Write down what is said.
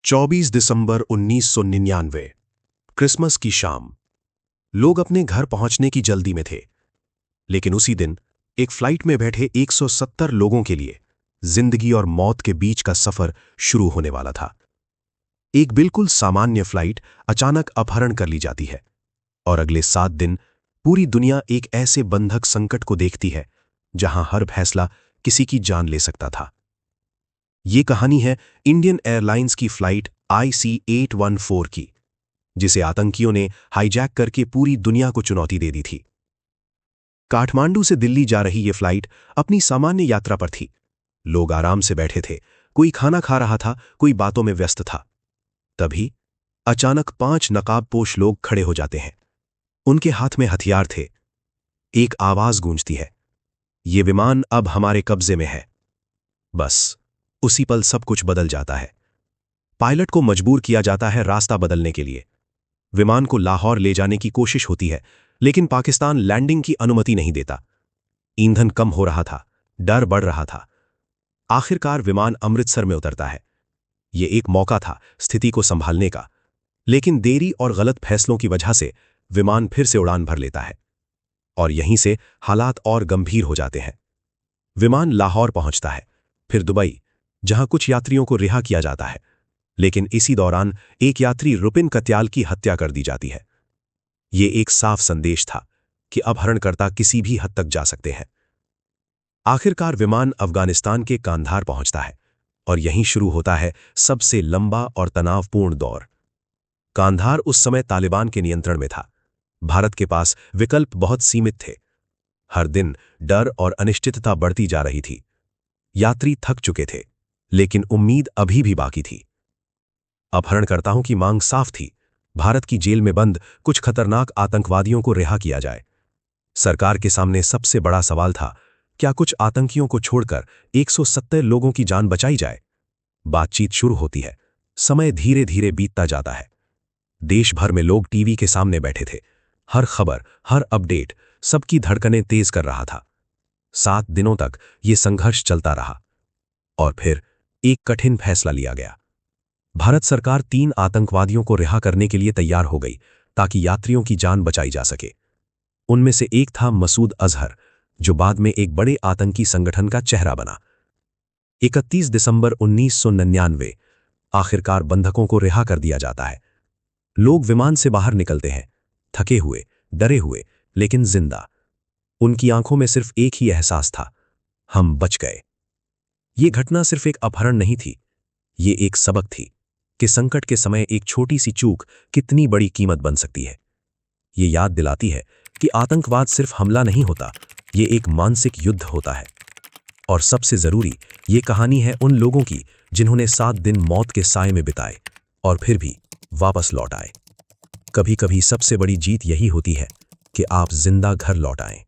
24 दिसंबर 1999 Christmas की शाम। लोग अपने घर पहुंचने की जल्दी में थे, लेकिन उसी दिन एक फ्लाइट में बैठे 170 लोगों के लिए जिंदगी और मौत के बीच का सफर शुरू होने वाला था। एक बिल्कुल सामान्य फ्लाइट अचानक अपहरण कर ली जाती है और अगले 7 दिन पूरी दुनिया एक ऐसे बंधक संकट को देखती है जहां हर फैसला किसी की जान ले सकता था। ये कहानी है इंडियन एयरलाइंस की फ्लाइट IC814 की, जिसे आतंकियों ने हाईजैक करके पूरी दुनिया को चुनौती दे दी थी। काठमांडू से दिल्ली जा रही ये फ्लाइट अपनी सामान्य यात्रा पर थी। लोग आराम से बैठे थे, कोई खाना खा रहा था, कोई बातों में व्यस्त था। तभी अचानक 5 नकाबपोश लोग खड़े हो जाते हैं। उनके हाथ में हथियार थे। एक आवाज गूंजती है, ये विमान अब हमारे कब्जे में है। बस उसी पल सब कुछ बदल जाता है। पायलट को मजबूर किया जाता है रास्ता बदलने के लिए। विमान को लाहौर ले जाने की कोशिश होती है, लेकिन पाकिस्तान लैंडिंग की अनुमति नहीं देता। ईंधन कम हो रहा था, डर बढ़ रहा था। आखिरकार विमान अमृतसर में उतरता है। यह एक मौका था स्थिति को संभालने का, लेकिन देरी और गलत फैसलों की वजह से विमान फिर से उड़ान भर लेता है और यहीं से हालात और गंभीर हो जाते हैं। विमान लाहौर पहुंचता है, फिर दुबई, जहां कुछ यात्रियों को रिहा किया जाता है, लेकिन इसी दौरान एक यात्री रुपिन कत्याल की हत्या कर दी जाती है। ये एक साफ संदेश था कि अपहरणकर्ता किसी भी हद तक जा सकते हैं। आखिरकार विमान अफगानिस्तान के कांधार पहुंचता है और यहीं शुरू होता है सबसे लंबा और तनावपूर्ण दौर। कांधार उस समय तालिबान के नियंत्रण में था। भारत के पास विकल्प बहुत सीमित थे। हर दिन डर और अनिश्चितता बढ़ती जा रही थी। यात्री थक चुके थे, लेकिन उम्मीद अभी भी बाकी थी। अपहरणकर्ताओं की मांग साफ थी, भारत की जेल में बंद कुछ खतरनाक आतंकवादियों को रिहा किया जाए। सरकार के सामने सबसे बड़ा सवाल था, क्या कुछ आतंकियों को छोड़कर 170 लोगों की जान बचाई जाए? बातचीत शुरू होती है। समय धीरे धीरे बीतता जाता है। देश भर में लोग टीवी के सामने बैठे थे। हर खबर, हर अपडेट सबकी धड़कनें तेज कर रहा था। 7 दिनों तक ये संघर्ष चलता रहा और फिर एक कठिन फैसला लिया गया। भारत सरकार 3 आतंकवादियों को रिहा करने के लिए तैयार हो गई ताकि यात्रियों की जान बचाई जा सके। उनमें से एक था मसूद अजहर, जो बाद में एक बड़े आतंकी संगठन का चेहरा बना। 31 दिसंबर 1999 आखिरकार बंधकों को रिहा कर दिया जाता है। लोग विमान से बाहर निकलते हैं, थके हुए, डरे हुए, लेकिन जिंदा। उनकी आंखों में सिर्फ एक ही एहसास था, हम बच गए। ये घटना सिर्फ एक अपहरण नहीं थी, ये एक सबक थी कि संकट के समय एक छोटी सी चूक कितनी बड़ी कीमत बन सकती है। ये याद दिलाती है कि आतंकवाद सिर्फ हमला नहीं होता, ये एक मानसिक युद्ध होता है। और सबसे जरूरी, ये कहानी है उन लोगों की जिन्होंने 7 दिन मौत के साए में बिताए और फिर भी वापस लौट आए। कभी कभी सबसे बड़ी जीत यही होती है कि आप जिंदा घर लौट आएं।